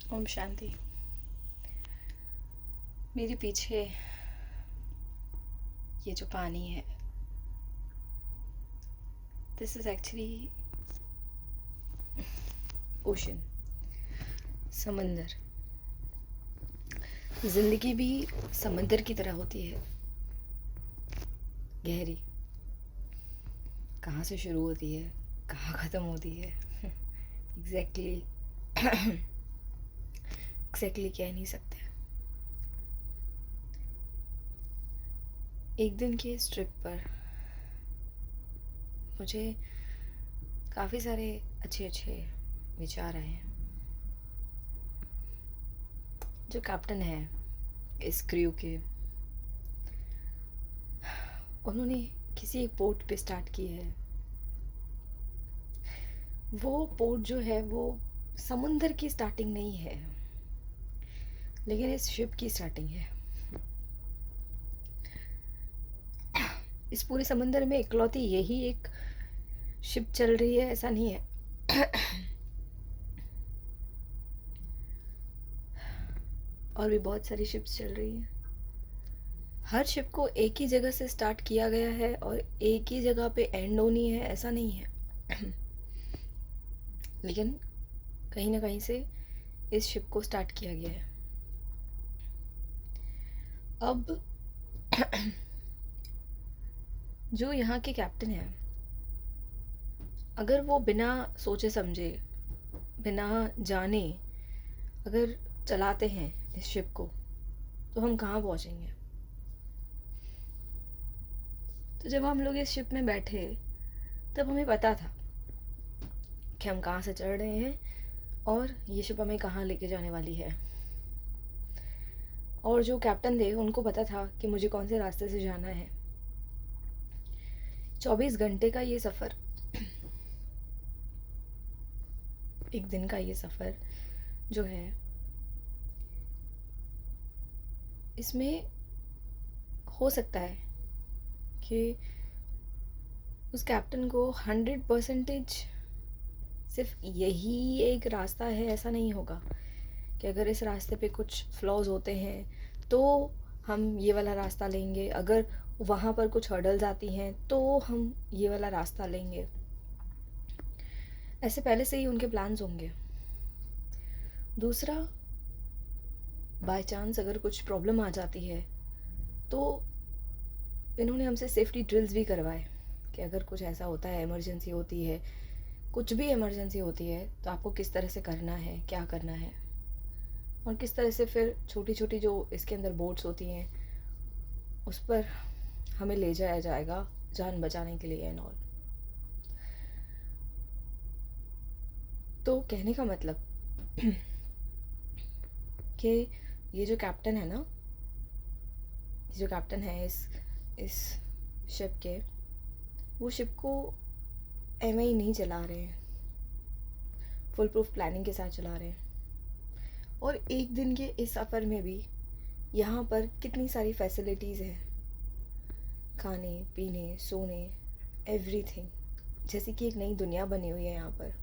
ओम शांति। मेरे पीछे ये जो पानी है, दिस इज एक्चुअली ओशन, समंदर। जिंदगी भी समंदर की तरह होती है, गहरी। कहाँ से शुरू होती है, कहाँ ख़त्म होती है, एग्जैक्टली कह नहीं सकते। एक दिन की इस ट्रिप पर मुझे काफ़ी सारे अच्छे विचार आए हैं। जो कैप्टन है इस क्रू के, उन्होंने किसी एक पोर्ट पे स्टार्ट की है। वो पोर्ट जो है वो समुंदर की स्टार्टिंग नहीं है, लेकिन इस शिप की स्टार्टिंग है। इस पूरे समंदर में इकलौती यही एक शिप चल रही है ऐसा नहीं है। और भी बहुत सारी शिप्स चल रही हैं। हर शिप को एक ही जगह से स्टार्ट किया गया है और एक ही जगह पे एंड होनी है ऐसा नहीं है। लेकिन कहीं ना कहीं से इस शिप को स्टार्ट किया गया है। अब जो यहाँ के कैप्टन हैं, अगर वो बिना सोचे समझे, बिना जाने अगर चलाते हैं इस शिप को, तो हम कहाँ पहुँचेंगे। तो जब हम लोग इस शिप में बैठे तब हमें पता था कि हम कहाँ से चढ़ रहे हैं और ये शिप हमें कहाँ लेके जाने वाली है। और जो कैप्टन थे उनको पता था कि मुझे कौन से रास्ते से जाना है। 24 घंटे का ये सफ़र, एक दिन का ये सफ़र जो है, इसमें हो सकता है कि उस कैप्टन को 100% सिर्फ यही एक रास्ता है ऐसा नहीं होगा। कि अगर इस रास्ते पे कुछ फ्लॉज होते हैं तो हम ये वाला रास्ता लेंगे, अगर वहाँ पर कुछ हर्डल्स आती हैं तो हम ये वाला रास्ता लेंगे। ऐसे पहले से ही उनके प्लान्स होंगे। दूसरा, बाय चांस अगर कुछ प्रॉब्लम आ जाती है तो इन्होंने हमसे सेफ्टी ड्रिल्स भी करवाए कि अगर कुछ ऐसा होता है, इमरजेंसी होती है, कुछ भी इमरजेंसी होती है, तो आपको किस तरह से करना है, क्या करना है, और किस तरह से फिर छोटी छोटी जो इसके अंदर बोट्स होती हैं उस पर हमें ले जाया जाएगा जान बचाने के लिए एंड ऑल। तो कहने का मतलब कि ये जो कैप्टन है ना, ये जो कैप्टन है इस शिप के, वो शिप को एम आई नहीं चला रहे हैं, फुल प्रूफ प्लानिंग के साथ चला रहे हैं। और एक दिन के इस सफ़र में भी यहाँ पर कितनी सारी फैसिलिटीज़ हैं, खाने पीने सोने, एवरीथिंग, जैसे कि एक नई दुनिया बनी हुई है यहाँ पर।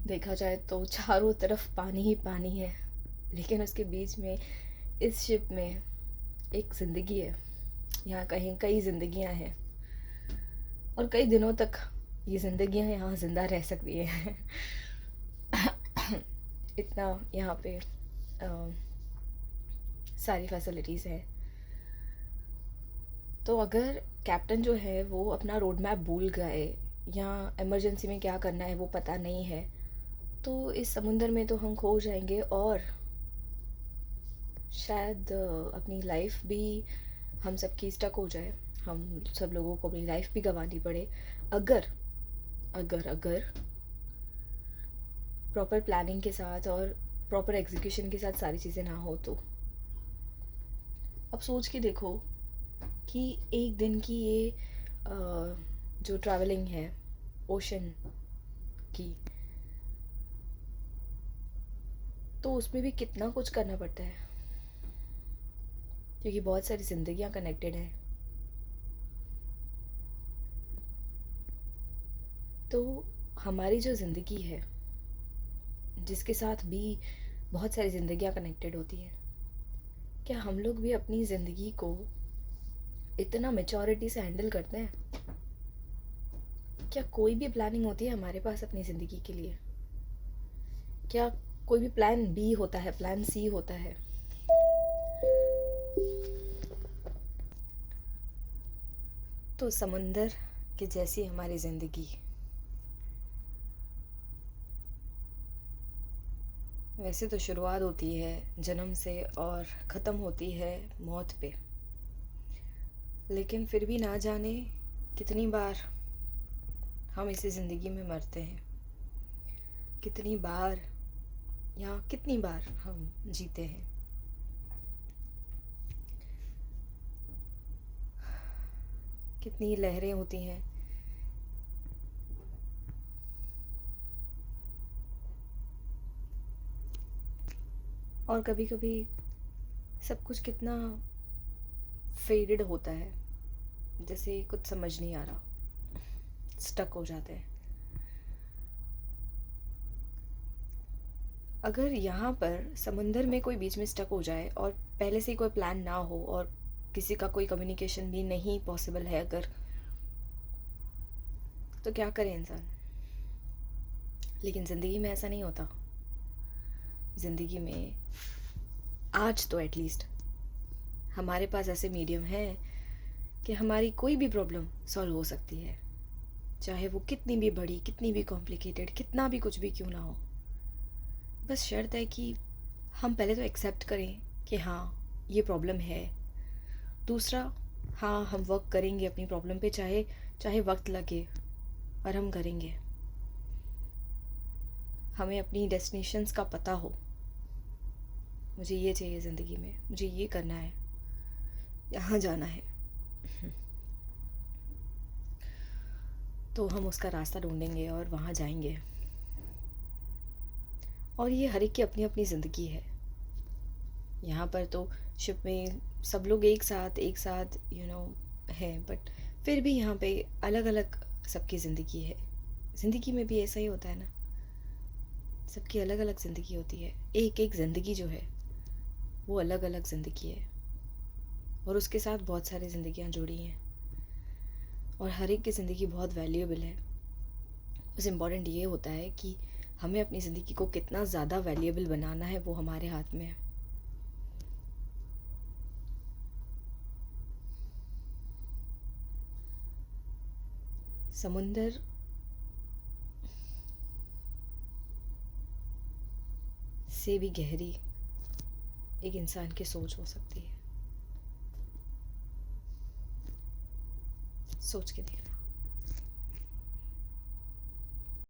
देखा जाए तो चारों तरफ पानी ही पानी है, लेकिन उसके बीच में इस शिप में एक ज़िंदगी है। यहाँ कहीं कई ज़िंदगियाँ हैं और कई दिनों तक ये ज़िंदगियाँ यहाँ ज़िंदा रह सकती हैं। इतना यहाँ पे सारी फैसिलिटीज़ हैं। तो अगर कैप्टन जो है वो अपना रोड मैप भूल गए या इमरजेंसी में क्या करना है वो पता नहीं है, तो इस समुंदर में तो हम खो जाएंगे और शायद अपनी लाइफ भी हम सबकी स्टक हो जाए। हम सब लोगों को अपनी लाइफ भी गंवानी पड़े अगर अगर अगर प्रॉपर प्लानिंग के साथ और प्रॉपर एग्जीक्यूशन के साथ सारी चीज़ें ना हो तो। अब सोच के देखो कि एक दिन की ये जो ट्रैवलिंग है ओशन की, तो उसमें भी कितना कुछ करना पड़ता है, क्योंकि बहुत सारी ज़िंदगियाँ कनेक्टेड हैं। तो हमारी जो ज़िंदगी है जिसके साथ भी बहुत सारी ज़िंदगियाँ कनेक्टेड होती हैं, क्या हम लोग भी अपनी ज़िंदगी को इतना मैच्योरिटी से हैंडल करते हैं? क्या कोई भी प्लानिंग होती है हमारे पास अपनी ज़िंदगी के लिए? क्या कोई भी प्लान बी होता है, प्लान सी होता है? तो समंदर के जैसी हमारी ज़िंदगी, वैसे तो शुरुआत होती है जन्म से और ख़त्म होती है मौत पे, लेकिन फिर भी ना जाने कितनी बार हम इसी ज़िंदगी में मरते हैं, कितनी बार या कितनी बार हम जीते हैं। कितनी लहरें होती हैं, और कभी कभी सब कुछ कितना फेडेड होता है, जैसे कुछ समझ नहीं आ रहा, स्टक हो जाते हैं। अगर यहाँ पर समंदर में कोई बीच में स्टक हो जाए और पहले से ही कोई प्लान ना हो और किसी का कोई कम्युनिकेशन भी नहीं पॉसिबल है अगर, तो क्या करे इंसान? लेकिन ज़िंदगी में ऐसा नहीं होता। ज़िंदगी में आज तो एटलीस्ट हमारे पास ऐसे मीडियम हैं कि हमारी कोई भी प्रॉब्लम सॉल्व हो सकती है, चाहे वो कितनी भी बड़ी, कितनी भी कॉम्प्लिकेटेड, कितना भी कुछ भी क्यों ना हो। बस शर्त है कि हम पहले तो एक्सेप्ट करें कि हाँ ये प्रॉब्लम है। दूसरा, हाँ हम वर्क करेंगे अपनी प्रॉब्लम पे, चाहे चाहे वक्त लगे, और हम करेंगे। हमें अपनी डेस्टिनेशंस का पता हो, मुझे ये चाहिए ज़िंदगी में, मुझे ये करना है, यहाँ जाना है, तो हम उसका रास्ता ढूंढेंगे और वहाँ जाएंगे। और ये हर एक की अपनी अपनी ज़िंदगी है। यहाँ पर तो शिप में सब लोग एक साथ हैं, बट फिर भी यहाँ पे अलग अलग सबकी ज़िंदगी है। ज़िंदगी में भी ऐसा ही होता है ना, सबकी अलग अलग ज़िंदगी होती है। एक एक ज़िंदगी जो है वो अलग अलग ज़िंदगी है, और उसके साथ बहुत सारी ज़िंदगियाँ जुड़ी हैं, और हर एक की ज़िंदगी बहुत वैल्यूएबल है। बस इम्पॉर्टेंट ये होता है कि हमें अपनी ज़िंदगी को कितना ज़्यादा वैल्यूएबल बनाना है, वो हमारे हाथ में है। समुंदर से भी गहरी एक इंसान की सोच हो सकती है। सोच के देखना।